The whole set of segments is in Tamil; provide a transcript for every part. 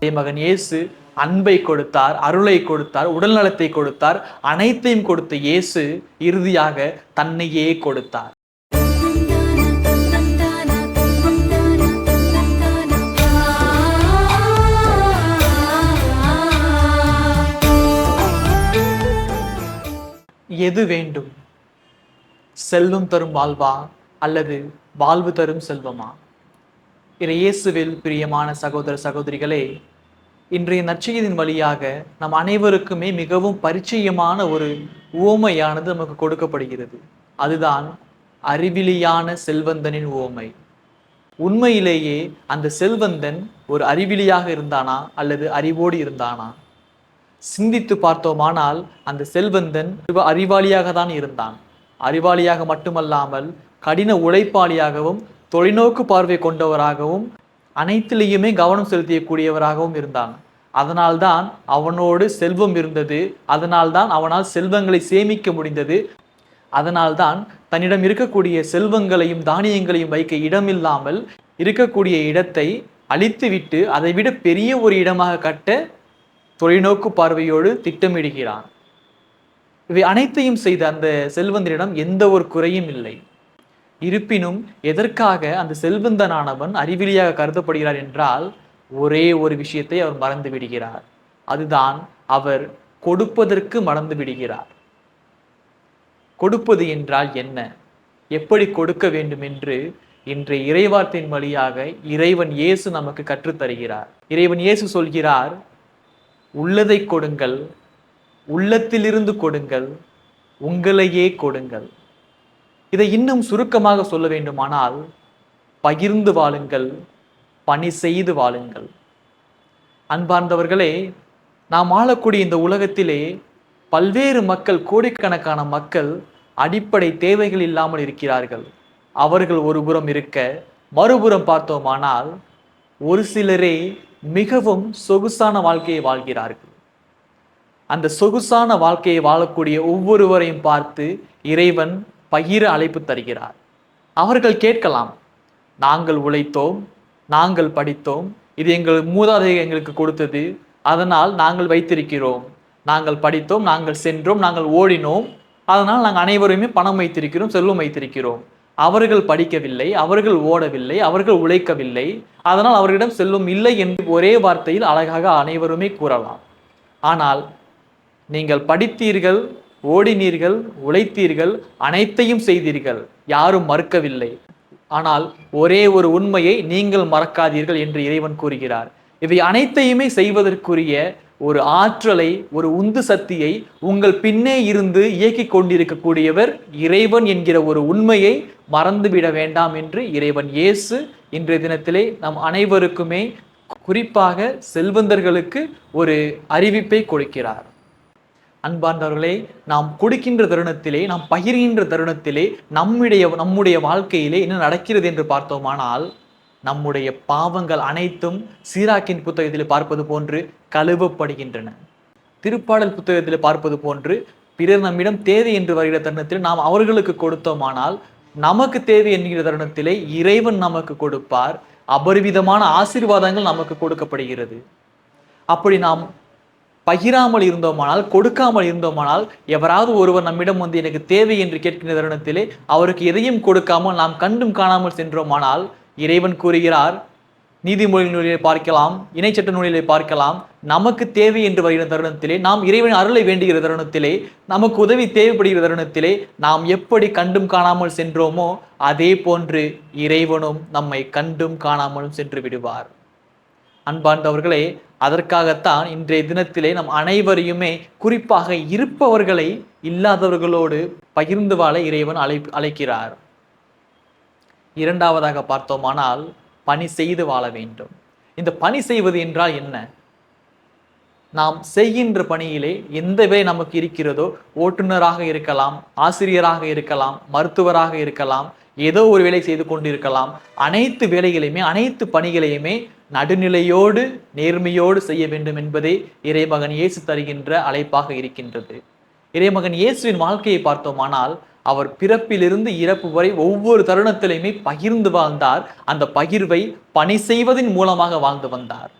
மகன் இயேசு அன்பை கொடுத்தார், அருளை கொடுத்தார், உடல் நலத்தை கொடுத்தார். அனைத்தையும் கொடுத்த இயேசு இறுதியாக தன்னையே கொடுத்தார். எது வேண்டும்? செல்வம் தரும் வாழ்வா அல்லது வாழ்வு தரும் செல்வமா? இயேசுவில் பிரியமான சகோதர சகோதரிகளே, இன்றைய நற்செய்தியின் வழியாக நம் அனைவருக்குமே மிகவும் பரிச்சயமான ஒரு உவமையானது நமக்கு கொடுக்கப்படுகிறது. அதுதான் அறிவிலியான செல்வந்தனின் உவமை. உண்மையிலேயே அந்த செல்வந்தன் ஒரு அறிவிலியாக இருந்தானா அல்லது அறிவோடு இருந்தானா? சிந்தித்து பார்த்தோமானால் அந்த செல்வந்தன் அறிவாளியாக தான் இருந்தான். அறிவாளியாக மட்டுமல்லாமல் கடின உழைப்பாளியாகவும் தொலைநோக்கு பார்வை கொண்டவராகவும் அனைத்திலேயுமே கவனம் செலுத்தியக்கூடியவராகவும் இருந்தான். அதனால்தான் அவனோடு செல்வம் இருந்தது. அதனால்தான் அவனால் செல்வங்களை சேமிக்க முடிந்தது. அதனால்தான் தன்னிடம் இருக்கக்கூடிய செல்வங்களையும் தானியங்களையும் வைக்க இடமில்லாமல் இருக்கக்கூடிய இடத்தை அழித்துவிட்டு அதை விட பெரிய ஒரு இடமாக கட்ட தொலைநோக்கு பார்வையோடு திட்டமிடுகிறான். இவை அனைத்தையும் செய்த அந்த செல்வந்தனிடம் எந்த ஒரு குறையும் இல்லை. இருப்பினும் எதற்காக அந்த செல்வந்தனானவன் அறிவிலியாக கருதப்படுகிறார் என்றால், ஒரே ஒரு விஷயத்தை அவர் மறந்து விடுகிறார். அதுதான் அவர் கொடுப்பதற்கு மறந்து விடுகிறார். கொடுப்பது என்றால் என்ன, எப்படி கொடுக்க வேண்டும் என்று இன்றைய இறைவார்த்தையின் வழியாக இறைவன் இயேசு நமக்கு கற்றுத்தருகிறார். இறைவன் இயேசு சொல்கிறார், உள்ளதை கொடுங்கள், உள்ளத்திலிருந்து கொடுங்கள், உங்களையே கொடுங்கள். இதை இன்னும் சுருக்கமாக சொல்ல வேண்டுமானால், பகிர்ந்து வாழுங்கள், பணி செய்து வாழுங்கள். அன்பார்ந்தவர்களே, நாம் வாழக்கூடிய இந்த உலகத்திலே பல்வேறு மக்கள், கோடிக்கணக்கான மக்கள் அடிப்படை தேவைகள் இல்லாமல் இருக்கிறார்கள். அவர்கள் ஒரு புறம் இருக்க, மறுபுறம் பார்த்தோமானால் ஒரு சிலரே மிகவும் சொகுசான வாழ்க்கையை வாழ்கிறார்கள். அந்த சொகுசான வாழ்க்கையை வாழக்கூடிய ஒவ்வொருவரையும் பார்த்து இறைவன் பகிர அழைப்பு தருகிறார். அவர்கள் கேட்கலாம், நாங்கள் உழைத்தோம், நாங்கள் படித்தோம், இது எங்கள் மூதாதையர் எங்களுக்கு கொடுத்தது, அதனால் நாங்கள் வைத்திருக்கிறோம். நாங்கள் படித்தோம், நாங்கள் சென்றோம், நாங்கள் ஓடினோம், அதனால் நாங்கள் அனைவருமே பணம் வைத்திருக்கிறோம், செல்வம் வைத்திருக்கிறோம். அவர்கள் படிக்கவில்லை, அவர்கள் ஓடவில்லை, அவர்கள் உழைக்கவில்லை, அதனால் அவர்களிடம் செல்வம் இல்லை என்று ஒரே வார்த்தையில் அழகாக அனைவருமே கூறலாம். ஆனால் நீங்கள் படித்தீர்கள், ஓடினீர்கள், உழைத்தீர்கள், அனைத்தையும் செய்தீர்கள், யாரும் மறுக்கவில்லை. ஆனால் ஒரே ஒரு உண்மையை நீங்கள் மறக்காதீர்கள் என்று இறைவன் கூறுகிறார். இவை அனைத்தையுமே செய்வதற்குரிய ஒரு ஆற்றலை, ஒரு உந்து சக்தியை உங்கள் பின்னே இருந்து இயக்கி கொண்டிருக்கக்கூடியவர் இறைவன் என்கிற ஒரு உண்மையை மறந்துவிட வேண்டாம் என்று இறைவன் இயேசு இன்றைய தினத்திலே நம் அனைவருக்குமே, குறிப்பாக செல்வந்தர்களுக்கு ஒரு அறிவிப்பை கொடுக்கிறார். அன்பார்ந்தவர்களே, நாம் கொடுக்கின்ற தருணத்திலே, நாம் பகிர்கின்ற தருணத்திலே நம்முடைய வாழ்க்கையிலே என்ன நடக்கிறது என்று பார்த்தோமானால், நம்முடைய பாவங்கள் அனைத்தும் சீராக்கின் புத்தகத்தில் பார்ப்பது போன்று கழுவப்படுகின்றன. திருப்பாடல் புத்தகத்தில் பார்ப்பது போன்று பிறர் நம்மிடம் தேவை என்று வருகிற தருணத்தில் நாம் அவர்களுக்கு கொடுத்தோமானால், நமக்கு தேவை என்கிற தருணத்திலே இறைவன் நமக்கு கொடுப்பார். அபரிவிதமான ஆசீர்வாதங்கள் நமக்கு கொடுக்கப்படுகிறது. அப்படி நாம் பகிராமல் இருந்தோமானால், கொடுக்காமல் இருந்தோமானால், எவராவது ஒருவர் நம்மிடம் வந்து எனக்கு தேவை என்று கேட்கின்ற தருணத்திலே அவருக்கு எதையும் கொடுக்காமல் நாம் கண்டும் காணாமல் சென்றோமானால், இறைவன் கூறுகிறார், நீதிமொழி நூலிலே பார்க்கலாம், இணைச்சட்ட நூலிலே பார்க்கலாம், நமக்கு தேவை என்று வருகிற தருணத்திலே, நாம் இறைவன் அருளை வேண்டுகிற தருணத்திலே, நமக்கு உதவி தேவைப்படுகிற தருணத்திலே நாம் எப்படி கண்டும் காணாமல் சென்றோமோ அதே போன்று இறைவனும் நம்மை கண்டும் காணாமலும் சென்று விடுவார். அன்பார்ந்தவர்களே, அதற்காகத்தான் இன்றைய தினத்திலே நம் அனைவரையுமே, குறிப்பாக இருப்பவர்களை இல்லாதவர்களோடு பகிர்ந்து வாழ இறைவன் அழைக்கிறார். இரண்டாவதாக பார்த்தோமானால், பணி செய்து வாழ வேண்டும். இந்த பணி செய்வது என்றால் என்ன? நாம் செய்கின்ற பணியிலே எந்த வேலை நமக்கு இருக்கிறதோ, ஓட்டுநராக இருக்கலாம், ஆசிரியராக இருக்கலாம், மருத்துவராக இருக்கலாம், ஏதோ ஒரு வேலை செய்து கொண்டிருக்கலாம். அனைத்து வேலைகளையுமே, அனைத்து பணிகளையுமே நடுநிலையோடு நேர்மையோடு செய்ய வேண்டும் என்பதே இறைமகன் இயேசு தருகின்ற அழைப்பாக இருக்கின்றது. இறைமகன் இயேசுவின் வாழ்க்கையை பார்த்தோமானால், அவர் பிறப்பிலிருந்து இறப்பு வரை ஒவ்வொரு தருணத்திலையுமே பகிர்ந்து வாழ்ந்தார். அந்த பகிர்வை பணி செய்வதன் மூலமாக வாழ்ந்து வந்தார்.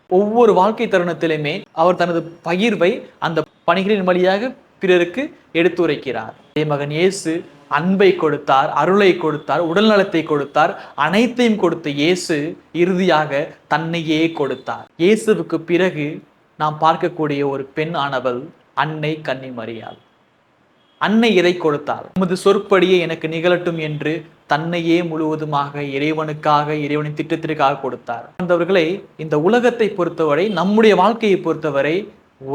ஒவ்வொரு வாழ்க்கை தருணத்திலுமே அவர் தனது பகிர்வை அந்த பணிகளின் வழியாக பிறருக்கு எடுத்துரைக்கிறார். மகன் இயேசு அன்பை கொடுத்தார், அருளை கொடுத்தார், உடல் நலத்தை கொடுத்தார். அனைத்தையும் கொடுத்த இயேசு இறுதியாக தன்னையே கொடுத்தார். இயேசுவுக்கு பிறகு நாம் பார்க்கக்கூடிய ஒரு பெண் ஆனவள் அன்னை கன்னிமரியாள். அன்னை எதை கொடுத்தார்? உமது சொற்படியே எனக்கு நிகழட்டும் என்று தன்னையே முழுவதுமாக இறைவனுக்காக, இறைவனின் திட்டத்திற்காக கொடுத்தார். அந்தவர்களை இந்த உலகத்தை பொறுத்தவரை, நம்முடைய வாழ்க்கையை பொறுத்தவரை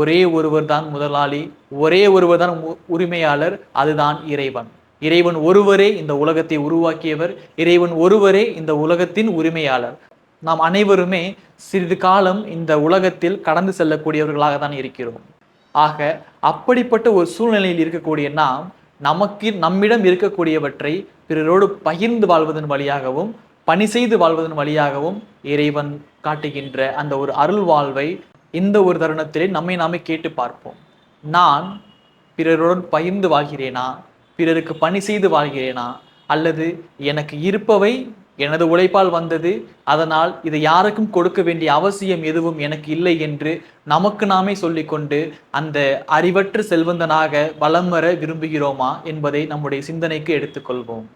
ஒரே ஒருவர் தான் முதலாளி, ஒரே ஒருவர் தான் உரிமையாளர், அதுதான் இறைவன். இறைவன் ஒருவரே இந்த உலகத்தை உருவாக்கியவர், இறைவன் ஒருவரே இந்த உலகத்தின் உரிமையாளர். நாம் அனைவருமே சிறிது காலம் இந்த உலகத்தில் கடந்து செல்லக்கூடியவர்களாக தான் இருக்கிறோம். ஆக அப்படிப்பட்ட ஒரு சூழ்நிலையில் இருக்கக்கூடிய நாம் நம்மிடம் இருக்கக்கூடியவற்றை பிறரோடு பகிர்ந்து வாழ்வதன் வழியாகவும், பணி செய்து வாழ்வதன் வழியாகவும் இறைவன் காட்டுகின்ற அந்த ஒரு அருள் வாழ்வை இந்த ஒரு தருணத்திலே நம்மை நாமே கேட்டு பார்ப்போம். நான் பிறருடன் பகிர்ந்து வாழ்கிறேனா? பிறருக்கு பணி செய்து வாழ்கிறேனா? அல்லது எனக்கு இருப்பவை எனது உழைப்பால் வந்தது, அதனால் இதை யாருக்கும் கொடுக்க வேண்டிய அவசியம் எதுவும் எனக்கு இல்லை என்று நமக்கு நாமே சொல்லிக்கொண்டு அந்த அறிவற்ற செல்வந்தனாக வலம் வர விரும்புகிறோமா என்பதை நம்முடைய சிந்தனைக்கு எடுத்துக்கொள்வோம்.